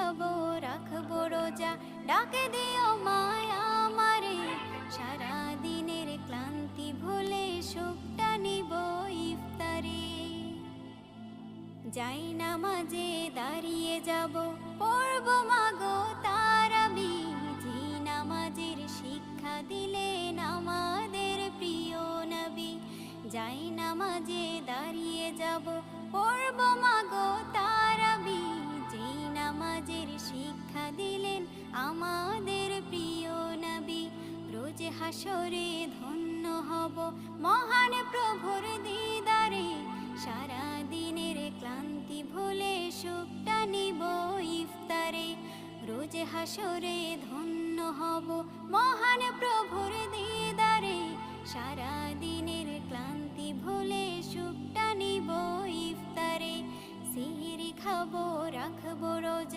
খাবো রাখবো রোজা, ডাকে দিও মায়া আমারে। সারা দিনের ক্লান্তি ভুলে সুখটা নিব ইফতারে। যাই নামাজে দাঁড়িয়ে যাব, পড়ব মাগো তারাবি। যে নামাজের শিক্ষা দিলেন আমাদের প্রিয় নবী। যাই নামাজে দাঁড়িয়ে যাব, পড়ব মাগো তারাবি। যে নামাজের শিক্ষা দিলেন আমাদের প্রিয় নবী। রোজ হাসরে ধন্য হব মহান প্রভুর দিদারে। সারা দিনের ক্লান্তি ভুলে সুখটা নিব ইফতারে। রোজ হাসরে ধন্য হব মহান প্রভুর দিদারে। সারা দিনের ক্লান্তি ভুলে সুখটা নিব ইফতারে। সিহরি খাবো রাখবো রোজা,